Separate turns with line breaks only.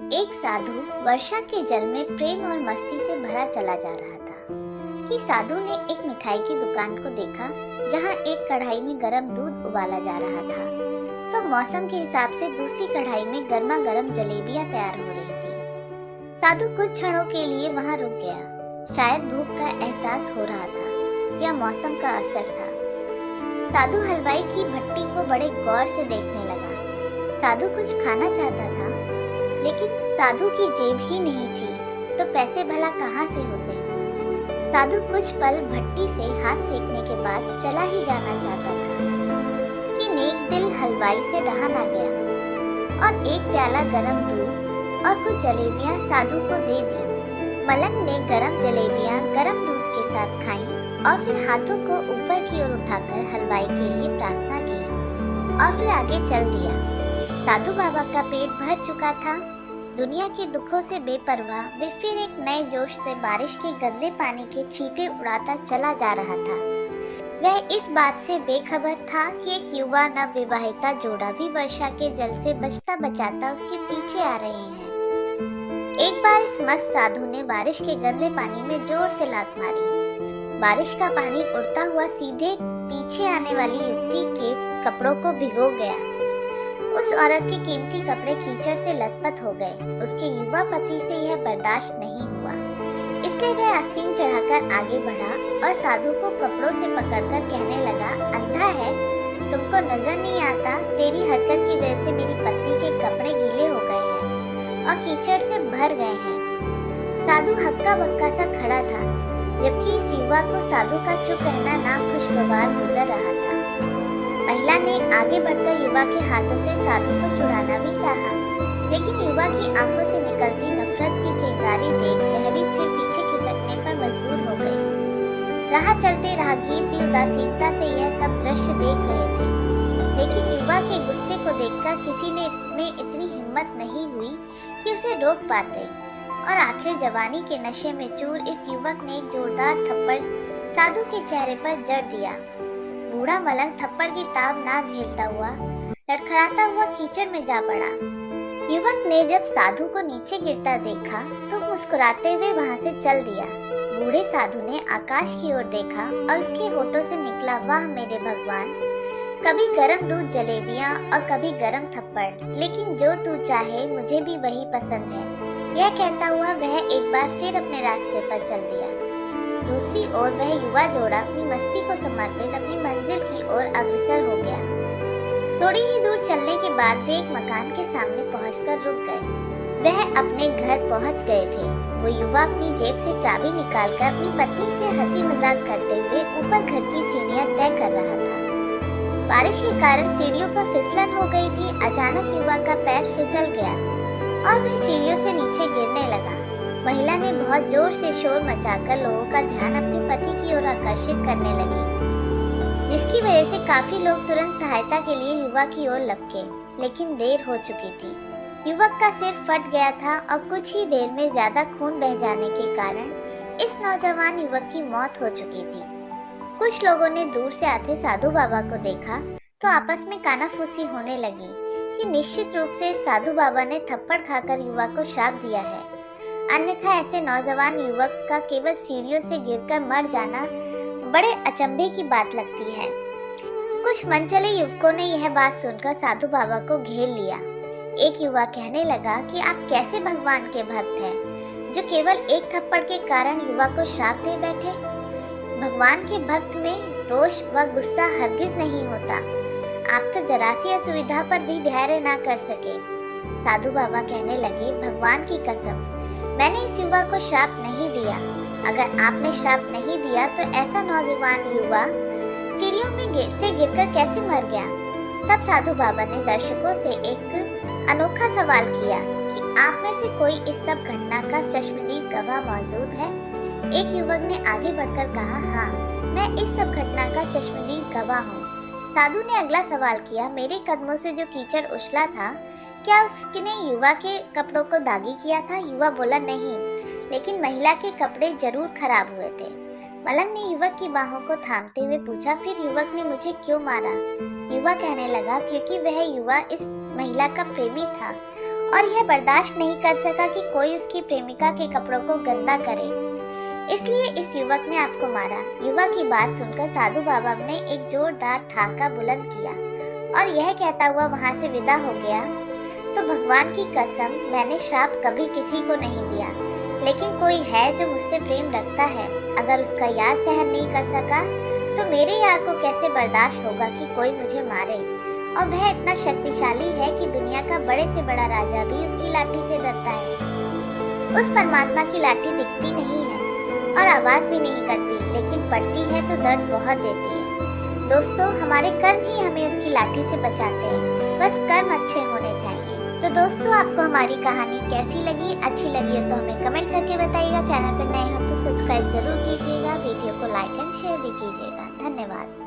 एक साधु वर्षा के जल में प्रेम और मस्ती से भरा चला जा रहा था कि साधु ने एक मिठाई की दुकान को देखा जहां एक कढ़ाई में गर्म दूध उबाला जा रहा था। तो मौसम के हिसाब से दूसरी कढ़ाई में गर्मा गर्म जलेबियां तैयार हो रही थी। साधु कुछ क्षणों के लिए वहां रुक गया। शायद भूख का एहसास हो रहा था या मौसम का असर था। साधु हलवाई की भट्टी को बड़े गौर से देखने लगा। साधु कुछ खाना चाहता था, लेकिन साधु की जेब ही नहीं थी, तो पैसे भला कहाँ से होते। साधु कुछ पल भट्टी से हाथ सेकने के बाद चला ही जाना चाहता था कि नेक दिल हलवाई से रहा ना गया और एक प्याला गरम दूध और कुछ जलेबियां साधु को दे दी। मलंग ने गरम जलेबियां गरम दूध के साथ खाईं और फिर हाथों को ऊपर की ओर उठाकर हलवाई के लिए प्रार्थना की और फिर आगे चल दिया। साधु बाबा का पेट भर चुका था। दुनिया के दुखों से बेपरवाह वे फिर एक नए जोश से बारिश के गंदे पानी के छींटे उड़ाता चला जा रहा था। वह इस बात से बेखबर था कि एक युवा नवविवाहिता जोड़ा भी वर्षा के जल से बचता बचाता उसके पीछे आ रहे हैं। एक बार इस मस्त साधु ने बारिश के गंदे पानी में जोर से लात मारी। बारिश का पानी उड़ता हुआ सीधे पीछे आने वाली युवती के कपड़ों को भिगो गया। उस औरत के कीमती कपड़े कीचड़ से लथपथ हो गए। उसके युवा पति से यह बर्दाश्त नहीं हुआ, इसलिए वह आस्तीन चढ़ाकर आगे बढ़ा और साधु को कपड़ों से पकड़कर कहने लगा, अंधा है, तुमको नजर नहीं आता? तेरी हरकत की वजह से मेरी पत्नी के कपड़े गीले हो गए हैं और कीचड़ से भर गए हैं। साधु हक्का बक्का सा खड़ा था, जबकि इस युवा को साधु का चुप रहना नाखुशगवार गुजर रहा था। महिला ने आगे बढ़कर युवा के हाथों से साधु को छुड़ाना भी चाहा, लेकिन युवा की आंखों से निकलती नफरत की चिंगारी देख वह भी फिर पीछे खिसकने पर मजबूर हो गई। राह चलते राहगीर भी उदासीनता से यह सब दृश्य देख रहे थे, लेकिन युवा के गुस्से को देखकर किसी ने में इतनी हिम्मत नहीं हुई कि उसे रोक पाते और आखिर जवानी के नशे में चूर इस युवक ने एक जोरदार थप्पड़ साधु के चेहरे पर जड़ दिया। बूढ़ा मलंग थप्पड़ की ताब ना झेलता हुआ लड़खड़ाता हुआ कीचड़ में जा पड़ा। युवक ने जब साधु को नीचे गिरता देखा तो मुस्कुराते हुए वहां से चल दिया। बूढ़े साधु ने आकाश की ओर देखा और उसके होठों से निकला, वाह मेरे भगवान, कभी गरम दूध जलेबियां और कभी गरम थप्पड़, लेकिन जो तू चाहे मुझे भी वही पसंद है। यह कहता हुआ वह एक बार फिर अपने रास्ते पर चल दिया। दूसरी ओर वह युवा जोड़ा अपनी मस्ती को समर्पित अपनी मंजिल की ओर अग्रसर हो गया। थोड़ी ही दूर चलने के बाद वे एक मकान के सामने पहुंचकर रुक गए। वह अपने घर पहुंच गए थे। वो युवा अपनी जेब से चाबी निकालकर अपनी पत्नी से हंसी मजाक करते हुए ऊपर घर की सीढ़ियां तय कर रहा था। बारिश के कारण सीढ़ियों पर फिसलन हो गई थी। अचानक युवा का पैर फिसल गया और वह सीढ़ियों से नीचे गिरने लगा। महिला ने बहुत जोर से शोर मचाकर लोगों का ध्यान अपने पति की ओर आकर्षित करने लगी, जिसकी वजह से काफी लोग तुरंत सहायता के लिए युवा की ओर लपके, लेकिन देर हो चुकी थी। युवक का सिर फट गया था और कुछ ही देर में ज्यादा खून बह जाने के कारण इस नौजवान युवक की मौत हो चुकी थी। कुछ लोगों ने दूर से आते साधु बाबा को देखा तो आपस में कानाफूसी होने लगी कि निश्चित रूप से साधु बाबा ने थप्पड़ खाकर युवा को श्राप दिया है, अन्यथा ऐसे नौजवान युवक का केवल सीढ़ियों से गिरकर मर जाना बड़े अचंभे की बात लगती है। कुछ मनचले युवकों ने यह बात सुनकर साधु बाबा को घेर लिया। एक युवा कहने लगा कि आप कैसे भगवान के भक्त हैं, जो केवल एक थप्पड़ के कारण युवा को श्राप दे बैठे। भगवान के भक्त में रोष व गुस्सा हरगिज नहीं होता। आप तो जरा सी असुविधा पर भी धैर्य ना कर सके। साधु बाबा कहने लगे, भगवान की कसम, मैंने इस युवा को श्राप नहीं दिया। अगर आपने श्राप नहीं दिया तो ऐसा नौजवान युवा सीढ़ियों में से गिरकर कैसे मर गया? तब साधु बाबा ने दर्शकों से एक अनोखा सवाल किया कि आप में से कोई इस सब घटना का चश्मदीद गवाह मौजूद है? एक युवक ने आगे बढ़कर कहा, हाँ, मैं इस सब घटना का चश्मदीद गवाह हूँ। साधु ने अगला सवाल किया, मेरे कदमों से जो कीचड़ उछला था, क्या उसने युवा के कपड़ों को दागी किया था? युवा बोला, नहीं, लेकिन महिला के कपड़े जरूर खराब हुए थे। मलंग ने युवक की बाहों को थामते हुए पूछा, फिर युवक ने मुझे क्यों मारा? युवा कहने लगा, क्योंकि वह युवा इस महिला का प्रेमी था और यह बर्दाश्त नहीं कर सका कि कोई उसकी प्रेमिका के कपड़ों को गंदा करे, इसलिए इस युवक ने आपको मारा। युवक की बात सुनकर साधु बाबा ने एक जोरदार ठहाका बुलंद किया और यह कहता हुआ वहां से विदा हो गया, तो भगवान की कसम, मैंने श्राप कभी किसी को नहीं दिया, लेकिन कोई है जो मुझसे प्रेम रखता है। अगर उसका यार सहन नहीं कर सका तो मेरे यार को कैसे बर्दाश्त होगा कि कोई मुझे मारे। और वह इतना शक्तिशाली है कि दुनिया का बड़े से बड़ा राजा भी उसकी लाठी से डरता है। उस परमात्मा की लाठी दिखती नहीं है और आवाज भी नहीं करती, लेकिन पड़ती है तो दर्द बहुत देती है। दोस्तों, हमारे कर्म ही हमें उसकी लाठी से बचाते हैं, बस कर्म अच्छे होने चाहिए। तो दोस्तों, आपको हमारी कहानी कैसी लगी? अच्छी लगी हो तो हमें कमेंट करके बताइएगा। चैनल पर नए हो तो सब्सक्राइब जरूर कीजिएगा। वीडियो को लाइक एंड शेयर भी कीजिएगा। धन्यवाद।